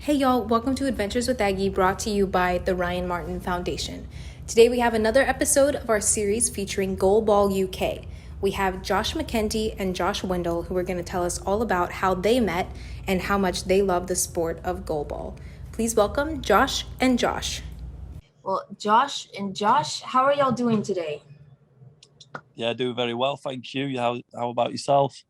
Hey y'all, welcome to Adventures with Aggie, brought to you by the Ryan Martin Foundation. Today we have another episode of our series featuring Goalball UK. We have Josh Mcentee and Josh Windle, who are going to tell us all about how they met and how much they love the sport of goalball. Please welcome Josh and Josh. Well, Josh and Josh, how are y'all doing today? Yeah, doing very well, thank you. How about yourself?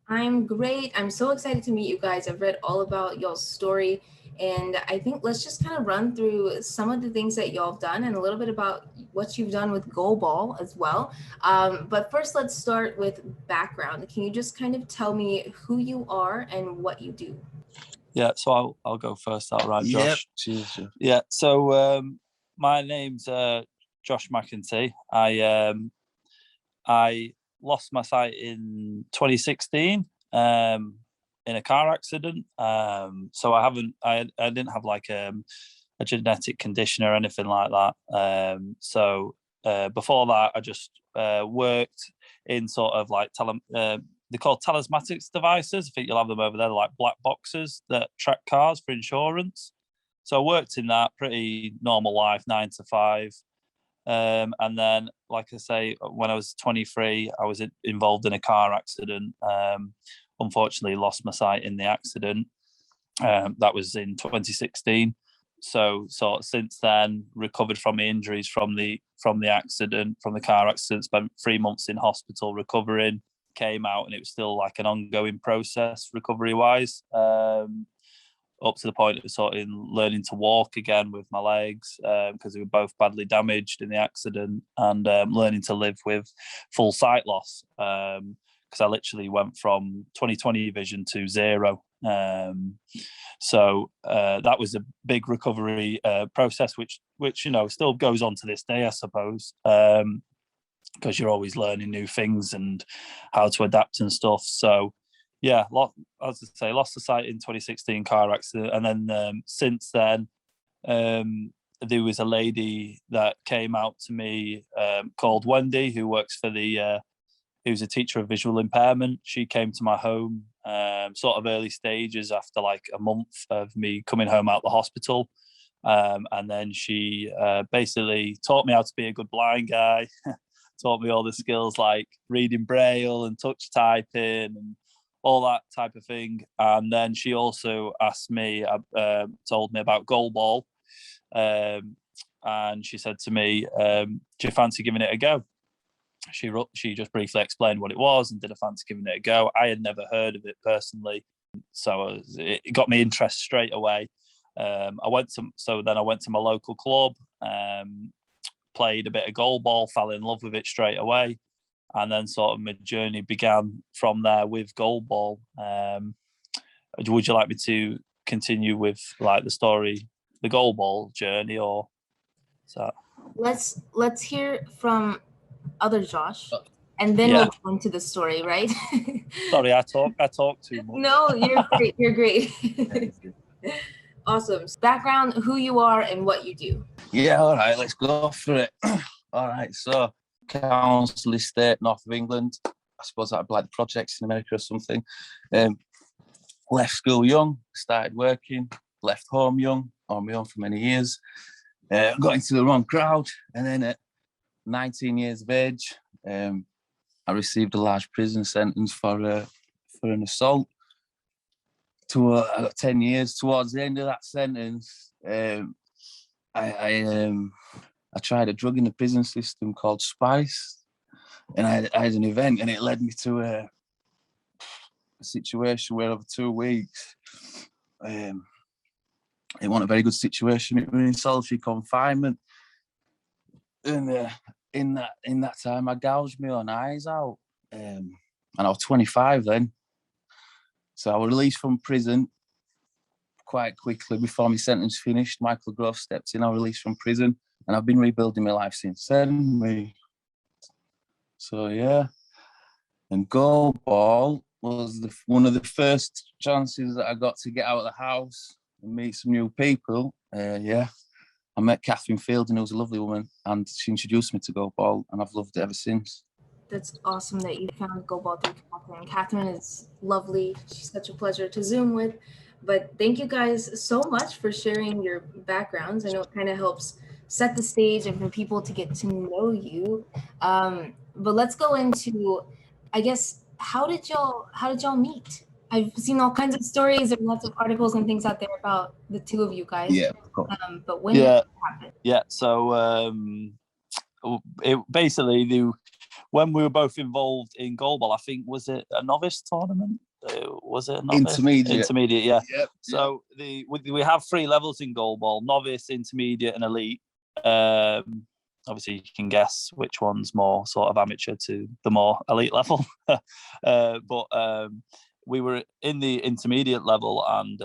I'm great. I'm so excited to meet you guys. I've read all about y'all's story, and I think let's just kind of run through some of the things that y'all have done and a little bit about what you've done with Goalball as well. But first, let's start with background. Can you just kind of tell me who you are and what you do? Yeah, so I'll go first. All right, Josh. Cheers. Yeah, so my name's Josh Mcentee. I lost my sight in 2016 in a car accident. So I didn't have like a genetic condition or anything like that. So before that, I just worked in sort of like they're called telematics devices. I think you'll have them over there, like black boxes that track cars for insurance. So I worked in that, pretty normal life, 9 to 5. And then, like I say, when I was 23, I was involved in a car accident. Unfortunately, lost my sight in the accident. That was in 2016. So since then, recovered from the injuries from the accident, from the car accident. Spent 3 months in hospital recovering. Came out, and it was still like an ongoing process recovery wise. Up to the point of sort of learning to walk again with my legs because they were both badly damaged in the accident, and learning to live with full sight loss because I literally went from 20/20 vision to 0. So that was a big recovery process, which still goes on to this day, I suppose, because you're always learning new things and how to adapt and stuff. So yeah, as I say, lost the sight in 2016 car accident, and then since then, there was a lady that came out to me called Wendy, who works for who's a teacher of visual impairment. She came to my home, sort of early stages after like a month of me coming home out the hospital, and then she basically taught me how to be a good blind guy, taught me all the skills like reading braille and touch typing and all that type of thing. And then she also asked me, told me about Goalball. And she said to me, do you fancy giving it a go? She just briefly explained what it was and did I fancy giving it a go. I had never heard of it personally. So it got me interest straight away. Then I went to my local club, played a bit of Goalball, fell in love with it straight away. And then sort of my journey began from there with Goalball. Would you like me to continue with like the story, the Goalball journey, or so? Let's hear from other Josh, and then we'll go into the story, right? Sorry, I talk too much. No, you're great. You're great. Awesome. Background, who you are and what you do. Yeah, all right, let's go for it. All right, so council estate, north of England. I suppose that'd be like the projects in America or something. Left school young, started working, left home young, on my own for many years. Got into the wrong crowd, and then at 19 years of age, I received a large prison sentence for an assault. I got 10 years. Towards the end of that sentence, I tried a drug in the prison system called Spice, and I had an event, and it led me to a situation where over 2 weeks, it wasn't a very good situation. It was in solitary confinement, and in that time, I gouged my own eyes out, and I was 25 then. So I was released from prison quite quickly before my sentence finished. Michael Grove stepped in. I was released from prison, and I've been rebuilding my life since then. So yeah, and Goalball was one of the first chances that I got to get out of the house and meet some new people. I met Catherine Fielding, who was a lovely woman, and she introduced me to Goalball, and I've loved it ever since. That's awesome that you found Goalball through Catherine. Catherine is lovely. She's such a pleasure to Zoom with. But thank you guys so much for sharing your backgrounds. I know it kind of helps set the stage and for people to get to know you. But let's go into, I guess, how did y'all meet? I've seen all kinds of stories and lots of articles and things out there about the two of you guys. Yeah, of course. But when did Yeah, it happen? yeah. So it basically when we were both involved in goalball, I think, was it a novice tournament? Was it a novice? Intermediate, yeah. Yep. So we have 3 levels in goalball: novice, intermediate, and elite. Obviously, you can guess which one's more sort of amateur to the more elite level. But we were in the intermediate level, and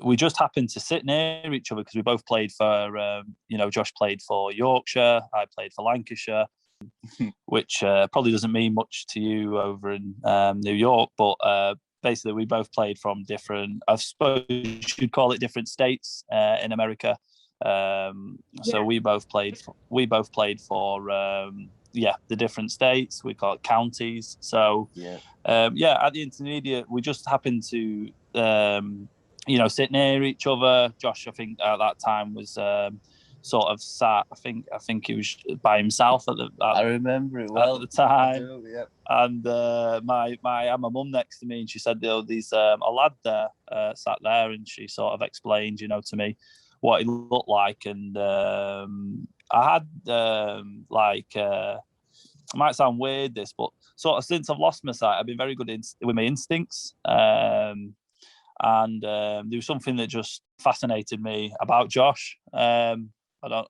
we just happened to sit near each other because we both played for, Josh played for Yorkshire, I played for Lancashire, which probably doesn't mean much to you over in New York, but basically we both played from different, I suppose you should call it different states in America. So we both played for the different states. We call it counties. So at the intermediate, we just happened to sit near each other. Josh, I think at that time was sort of sat. I think he was by himself I remember it well at the time. I do, yeah. And my mum next to me, and she said, "There's a lad there sat there," and she sort of explained, to me what he looked like, and I had it might sound weird this, but sort of since I've lost my sight, I've been very good with my instincts. And there was something that just fascinated me about Josh. And there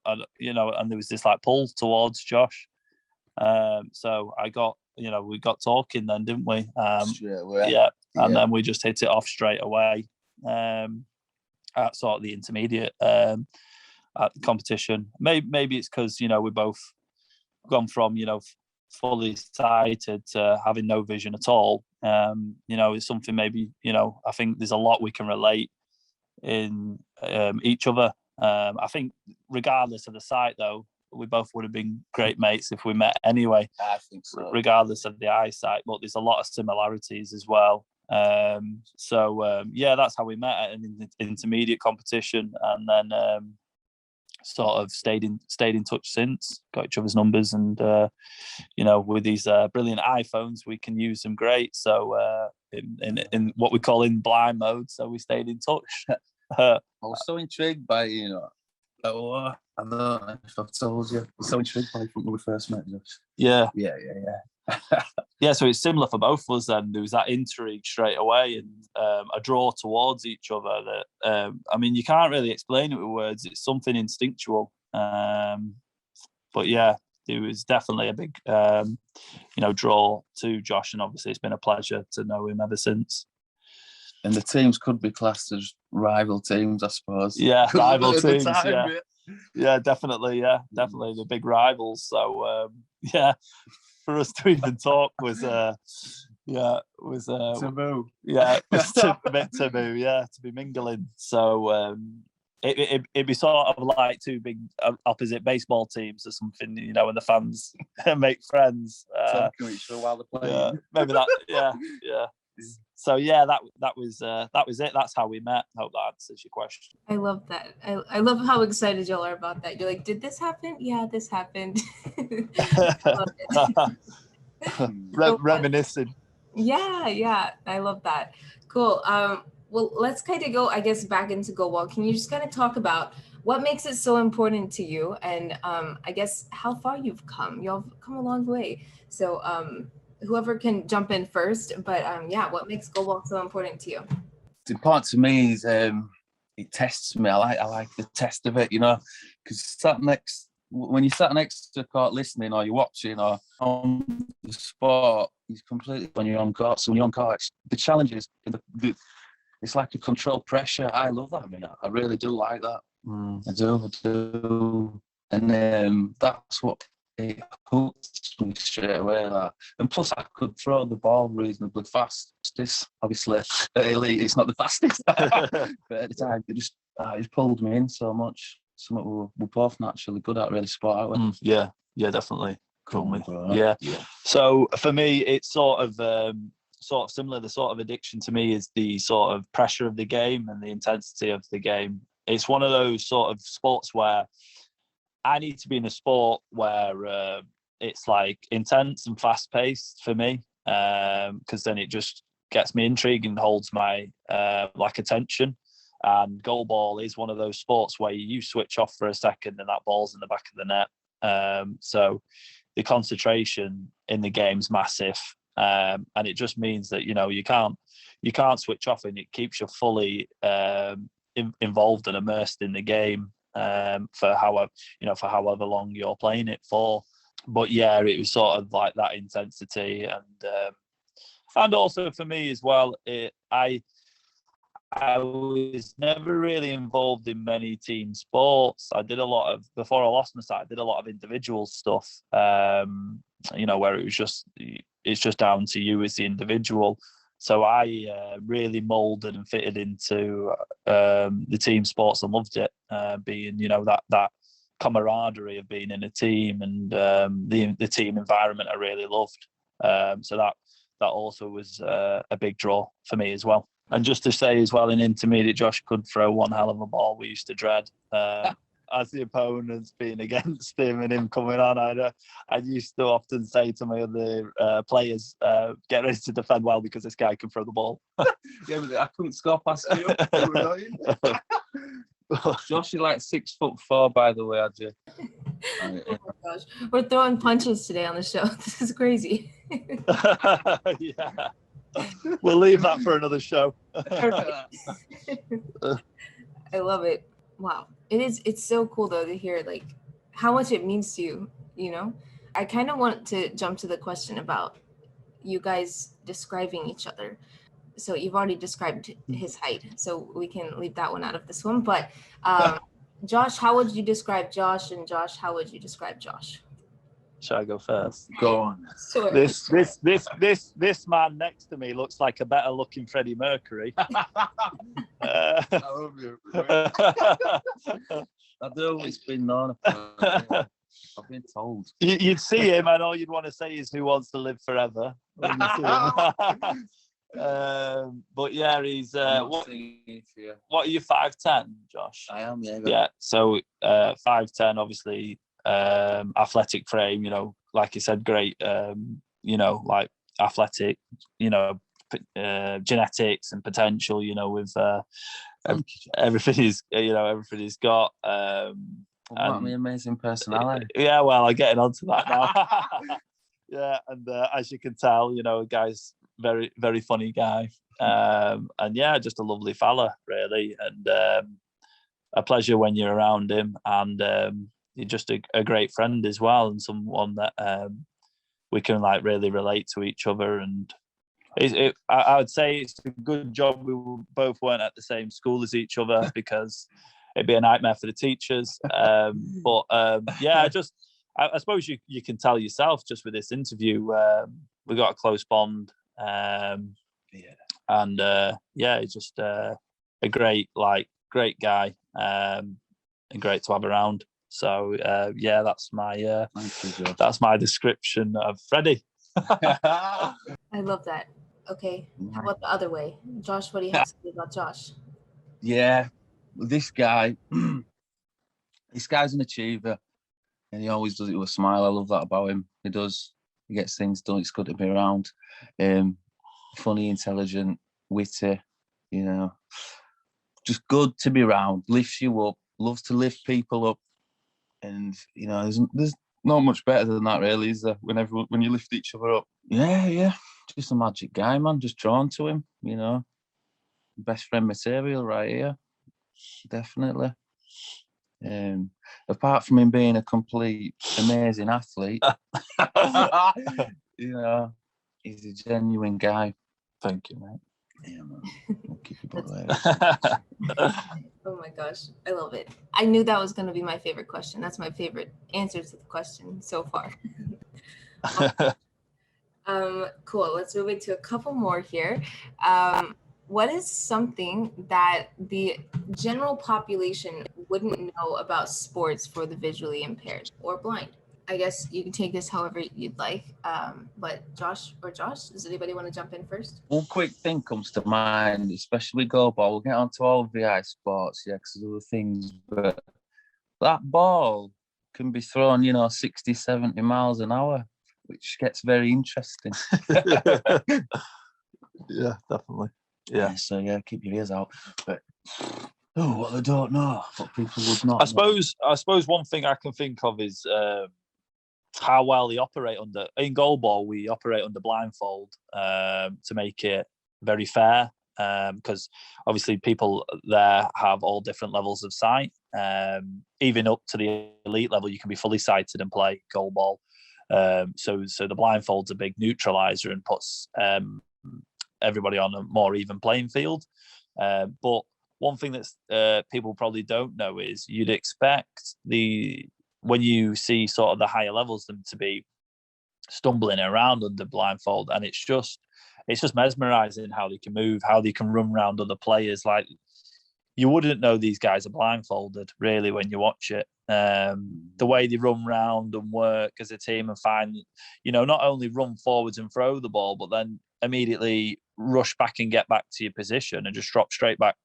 was this pull towards Josh. So I got, we got talking then, didn't we? Straight away. Yeah. And then we just hit it off straight away at sort of the intermediate at the competition. Maybe it's because, we both gone from, fully sighted to having no vision at all. It's something maybe, I think there's a lot we can relate in each other. I think regardless of the sight, though, we both would have been great mates if we met anyway. I think so. Regardless of the eyesight, but there's a lot of similarities as well. That's how we met at an intermediate competition, and then sort of stayed in touch since. Got each other's numbers, and with these brilliant iPhones, we can use them great. So in what we call in blind mode, so we stayed in touch. I was so intrigued by AWA. I don't know if I've told you. I was so intrigued by when we first met. Yeah. Yeah. So it's similar for both of us. Then there was that intrigue straight away, and a draw towards each other. That you can't really explain it with words. It's something instinctual. But yeah, it was definitely a big, draw to Josh, and obviously it's been a pleasure to know him ever since. And the teams could be classed as rival teams, I suppose. Yeah, rival teams. Yeah, definitely. Yeah, definitely the big rivals. So for us to even talk was taboo. Yeah, it was a bit taboo. Yeah, to be mingling. So it'd be sort of like 2 big opposite baseball teams or something, when the fans make friends. Talking to each other while they're playing. Yeah, maybe that. Yeah. So that was it. That's how we met. Hope that answers your question. I love that. I love how excited y'all are about that. You're like, did this happen? Yeah, this happened. Reminiscing. Yeah, I love that. Cool. Well, let's kind of go, I guess, back into Goalball. Can you just kind of talk about what makes it so important to you, and I guess how far you've come? Y'all have come a long way. So whoever can jump in first, but what makes Goalball so important to you? It's important to me is it tests me. I like the test of it, because when you sat next to the court listening, or you're watching, or on the sport, it's completely on your own court. So when you're on court, the challenges, it's like a controlled pressure. I love that. I really do like that. I do. And that's what it hooks me straight away. And plus, I could throw the ball reasonably fast. This, obviously, at elite, it's not the fastest. But at the time, it just pulled me in so much. Something we're both naturally good at, really, sport, aren't we? Yeah, definitely. Cool. Yeah. So for me, it's sort of sort of similar. The sort of addiction to me is the sort of pressure of the game and the intensity of the game. It's one of those sort of sports where I need to be in a sport where it's like intense and fast paced for me, because then it just gets me intrigued and holds my like attention. And goalball is one of those sports where you switch off for a second and that ball's in the back of the net. So the concentration in the game's massive, and it just means that you can't switch off, and it keeps you fully involved and immersed in the game for however long you're playing it for. But yeah, it was sort of like that intensity, and also for me as well, I was never really involved in many team sports. I did a lot of, before I lost my sight, I did a lot of individual stuff, where it's just down to you as the individual. So I really moulded and fitted into the team sports and loved it, being, that camaraderie of being in a team, and the team environment I really loved. So that also was a big draw for me as well. And just to say as well, in intermediate, Josh could throw one hell of a ball. We used to dread as the opponents being against him and him coming on. I used to often say to my other players, get ready to defend well, because this guy can throw the ball. Yeah, but I couldn't score past you. Josh, you're like 6'4", by the way, Aggie. Oh my gosh, we're throwing punches today on the show. This is crazy. Yeah. We'll leave that for another show. I love it. Wow. It's so cool though to hear like how much it means to you, I kind of want to jump to the question about you guys describing each other. So you've already described his height, so we can leave that one out of this one. But Josh, how would you describe Josh? And Josh, how would you describe Josh? Shall I go first? Go on. Sure. This man next to me looks like a better looking Freddie Mercury. I love you. I've always been known. I've been told. You'd see him, and all you'd want to say is, "Who wants to live forever?" When you see him. But yeah, he's what are you, 5'10", Josh? I am, yeah. Yeah, so 5'10", obviously, athletic frame, like you said, great, like athletic, genetics and potential, with everything he's got. What an amazing personality. Yeah, well, I'm getting onto that now. Yeah, and as you can tell, a guy's very, very funny guy, and yeah, just a lovely fella, really, and a pleasure when you're around him, and you're just a great friend as well, and someone that we can like really relate to each other. And I would say it's a good job we both weren't at the same school as each other, because it'd be a nightmare for the teachers. But yeah, I suppose you can tell yourself just with this interview, we got a close bond. And yeah, he's just a great guy, and great to have around. So yeah, that's my description of Freddie. I love that. Okay, how about the other way? Josh, what do you have to say about Josh? Yeah, this guy's an achiever, and he always does it with a smile. I love that about him. He gets things done. It's good to be around. Funny, intelligent, witty, just good to be around. Lifts you up, loves to lift people up, and there's not much better than that, really, is there? When you lift each other up. Yeah, just a magic guy, man. Just drawn to him, best friend material right here, definitely. Apart from him being a complete amazing athlete, he's a genuine guy. Thank you, mate. Yeah, man. I'll keep you both there. Oh my gosh, I love it. I knew that was going to be my favorite question. That's my favorite answer to the question so far. Cool. Let's move into a couple more here. What is something that the general population wouldn't know about sports for the visually impaired or blind? I guess you can take this however you'd like. But Josh, does anybody want to jump in first? One quick thing comes to mind, especially goalball. We'll get onto all VI sports, because there's other things, but that ball can be thrown, 60, 70 miles an hour, which gets very interesting. Yeah, definitely. Yeah. So keep your ears out. But what they don't know, what people would not. I suppose one thing I can think of is how well they operate under. In goalball, we operate under blindfold to make it very fair. Because obviously people there have all different levels of sight. Even up to the elite level, you can be fully sighted and play goalball. So the blindfold's a big neutralizer and puts everybody on a more even playing field. But one thing that people probably don't know is you'd expect when you see sort of the higher levels them to be stumbling around under blindfold, and it's just mesmerizing how they can move, how they can run around other players. Like, you wouldn't know these guys are blindfolded really when you watch it. The way they run around and work as a team and find, not only run forwards and throw the ball, but then immediately rush back and get back to your position and just drop straight back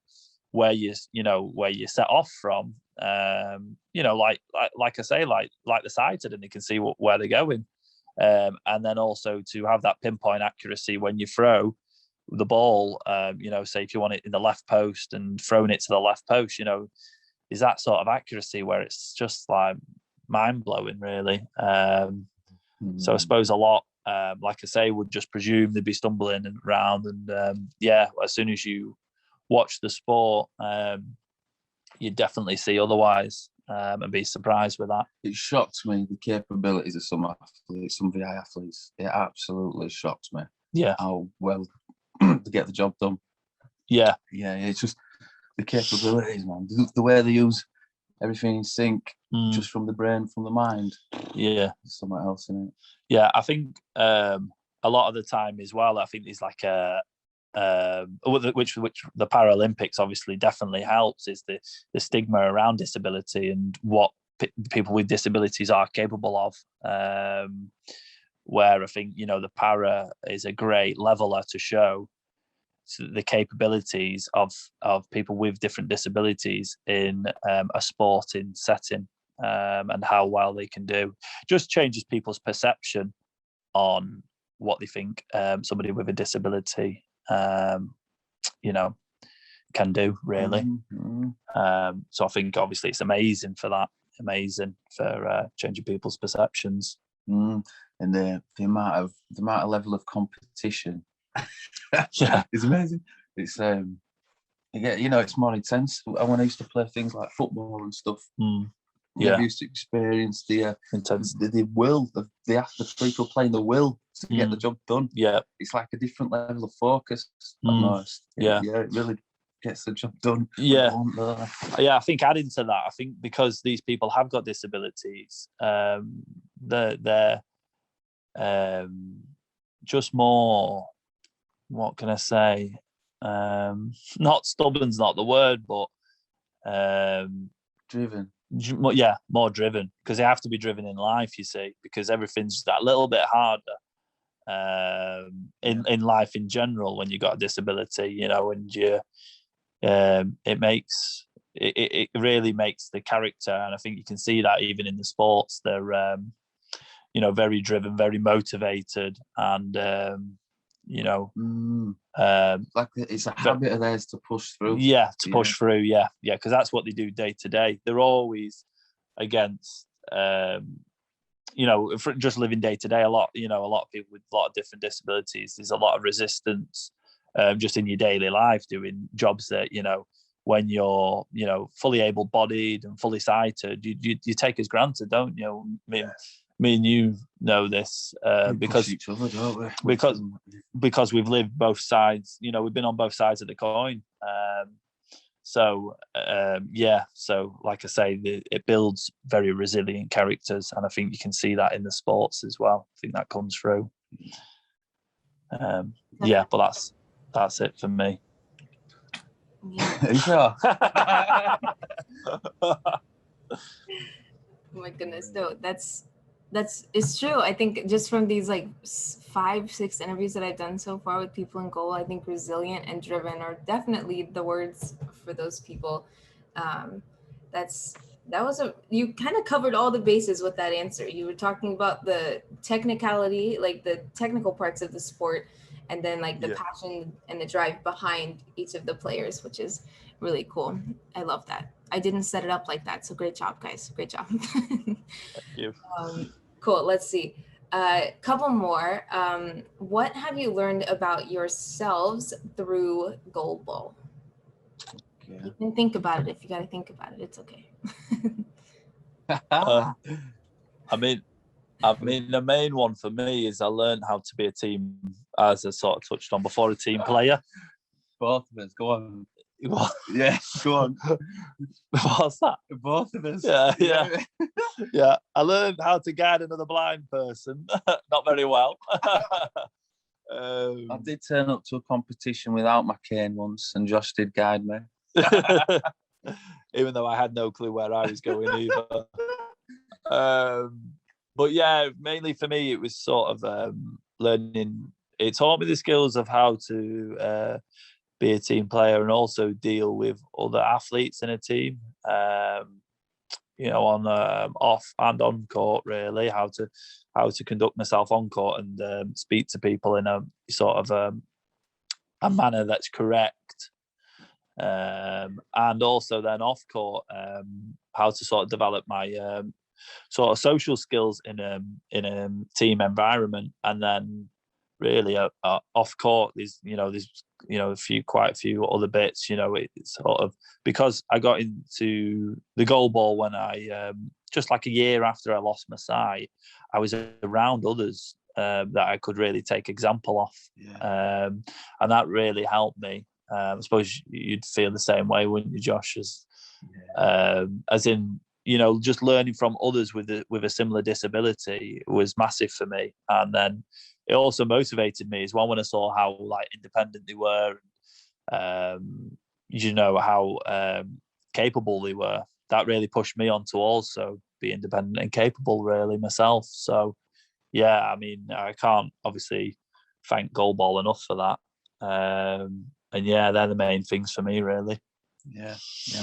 where you set off from. Like I say, like the sighted, and they can see where they're going. And then also to have that pinpoint accuracy when you throw the ball, say if you want it in the left post and throwing it to the left post, is that sort of accuracy where it's just like mind blowing, really. So I suppose a lot, like I say, would just presume they'd be stumbling around, and as soon as you watch the sport, you definitely see otherwise. And be surprised with that. It shocked me, the capabilities of some athletes, some VI athletes. It absolutely shocked me. Yeah. How well they get the job done. Yeah. Yeah, it's just the capabilities, man. The way they use everything in sync, just from the brain, from the mind. Yeah. There's something else in it. Yeah, I think a lot of the time as well, I think there's like which the Paralympics obviously definitely helps, is the stigma around disability and what people with disabilities are capable of. Where I think the para is a great leveler to show the capabilities of people with different disabilities in a sporting setting, and how well they can do. Just changes people's perception on what they think somebody with a disability can do, really. So I think obviously it's amazing for changing people's perceptions. And the amount of level of competition is amazing. It's it's more intense. When I used to play things like football and stuff, I used to experience the intensity, the will of the people playing, the will to get the job done. Yeah, it's like a different level of focus. Almost. Yeah, it really gets the job done. Yeah, I think adding to that, I think because these people have got disabilities, they're just more. What can I say? Not stubborn's not the word, but driven. Yeah, more driven, because they have to be driven in life, you see, because everything's that little bit harder in life in general when you've got a disability, and you it really makes the character, and I think you can see that even in the sports. They're very driven, very motivated, and like it's a habit of theirs to push through. Push through. Because that's what they do day to day. They're always against just living day to day. A lot of people with a lot of different disabilities, there's a lot of resistance just in your daily life doing jobs that when you're fully able-bodied and fully sighted, you take as granted, don't you? Me and you know this because each other, don't we? Because we've lived both sides. We've been on both sides of the coin. So like I say, it builds very resilient characters, and I think you can see that in the sports as well. I think that comes through. But that's it for me. Yeah. Oh my goodness, no, that's It's true. I think just from these like 5, 6 interviews that I've done so far with people in goal, I think resilient and driven are definitely the words for those people. Um, that's you kind of covered all the bases with that answer. You were talking about the technicality, like the technical parts of the sport, and then like the passion and the drive behind each of the players, which is really cool. I love that. I didn't set it up like that, so great job, guys. Great job. Thank you. Cool. Let's see. Couple more. What have you learned about yourselves through Goalball? You can think about it if you got to think about it. It's okay. I mean, the main one for me is I learned how to be a team, as I sort of touched on before, a team player. Both of us, go on. What? Yeah, go on. What's that? Both of us. Yeah. Yeah. I learned how to guide another blind person. Not very well. I did turn up to a competition without my cane once, and Josh did guide me. Even though I had no clue where I was going either. But yeah, mainly for me, it was sort of learning. It taught me the skills of how to be a team player and also deal with other athletes in a team. On off and on court, really, how to conduct myself on court and speak to people in a sort of a manner that's correct. And also then off court, how to sort of develop my sort of social skills in a team environment, and then really off court, there's quite a few other bits. It's sort of because I got into the goalball when I just like a year after I lost my sight, I was around others that I could really take example off, and that really helped me. I suppose you'd feel the same way, wouldn't you, Josh? As in, just learning from others with a similar disability was massive for me. And then it also motivated me as well when I saw how like independent they were, how capable they were. That really pushed me on to also be independent and capable, really, myself. So, yeah, I mean, I can't obviously thank Goalball enough for that. And yeah, they're the main things for me, really. Yeah,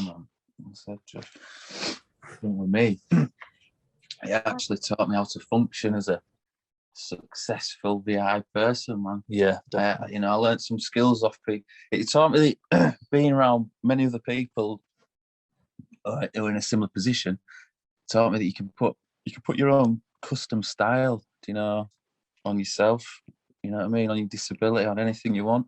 man. That's it, Josh. With me, it actually taught me how to function as a successful VI person, man. Yeah, I learned some skills off people. It taught me being around many other people who are in a similar position. Taught me that you can put your own custom style, on yourself. You know what I mean? On your disability, on anything you want.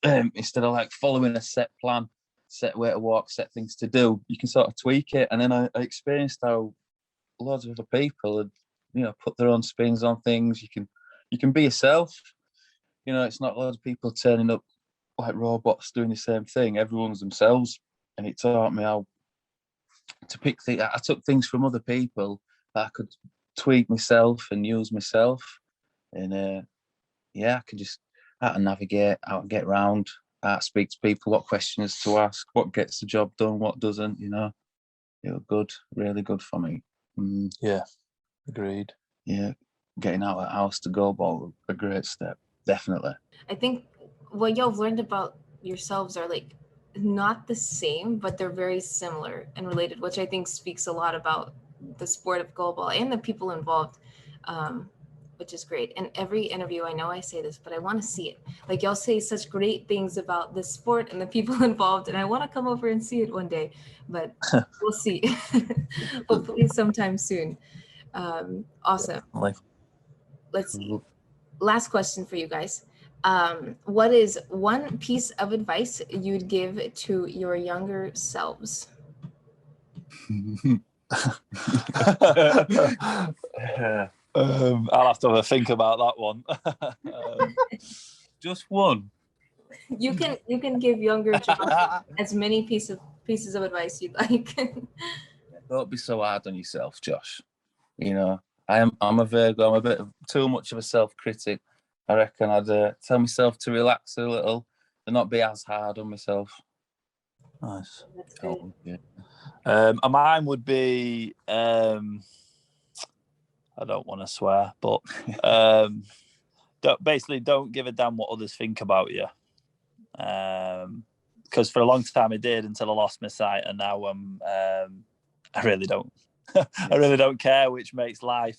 And instead of like following a set plan, set way to walk, set things to do, you can sort of tweak it. And then I experienced how loads of other people had, put their own spins on things. You can be yourself. It's not loads of people turning up like robots doing the same thing. Everyone's themselves. And it taught me how to pick things. I took things from other people that I could tweak myself and use myself. And I can just how to navigate, how to get around, how to speak to people, what questions to ask, what gets the job done, what doesn't, It was good, really good for me. Yeah, agreed. Yeah, getting out of the house to Goalball, a great step, definitely. I think what y'all have learned about yourselves are like not the same, but they're very similar and related, which I think speaks a lot about the sport of Goalball and the people involved. Which is great. And every interview, I know I say this, but I want to see it. Like y'all say such great things about the sport and the people involved, and I want to come over and see it one day, but we'll see. Hopefully sometime soon. Awesome. Let's see. Last question for you guys. What is one piece of advice you'd give to your younger selves? I'll have to have a think about that one. Just one. You can give younger Josh as many pieces of advice you'd like. Don't be so hard on yourself, Josh. I'm a Virgo. I'm a bit too much of a self-critic. I reckon I'd tell myself to relax a little and not be as hard on myself. Nice. That's good. Yeah. And mine would be I don't want to swear, but don't give a damn what others think about you. Because for a long time I did until I lost my sight, and now I really don't. I really don't care, which makes life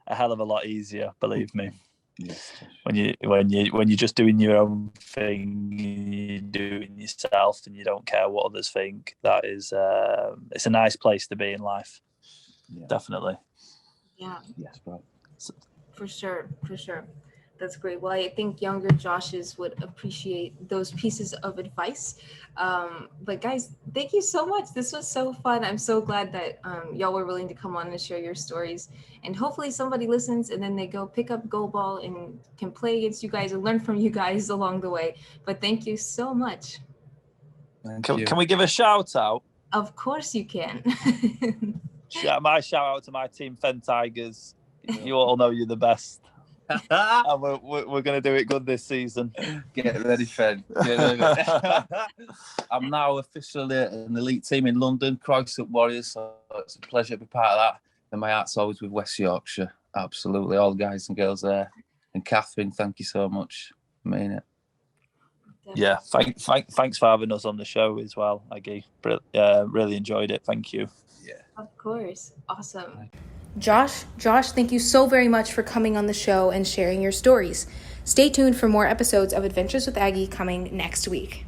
a hell of a lot easier. Believe me. Yes. When you're just doing your own thing, you're doing yourself, and you don't care what others think. That is, it's a nice place to be in life. Yeah. Definitely. Yeah. Yes, bro. For sure. That's great. Well, I think younger Joshes would appreciate those pieces of advice. But guys, thank you so much. This was so fun. I'm so glad that y'all were willing to come on and share your stories. And hopefully somebody listens and then they go pick up Goalball and can play against you guys and learn from you guys along the way. But thank you so much. Can we give a shout out? Of course you can. My shout out to my team, Fen Tigers. You all know you're the best. And we're going to do it good this season. Get ready, Fed. I'm now officially an elite team in London, Croissant Warriors, so it's a pleasure to be part of that. And my heart's always with West Yorkshire. Absolutely, all the guys and girls there. And Catherine, thank you so much. I mean it. Yeah, thanks for having us on the show as well, Aggie. Really enjoyed it. Thank you. Yeah. Of course. Awesome. Josh, thank you so very much for coming on the show and sharing your stories. Stay tuned for more episodes of Adventures with Aggie coming next week.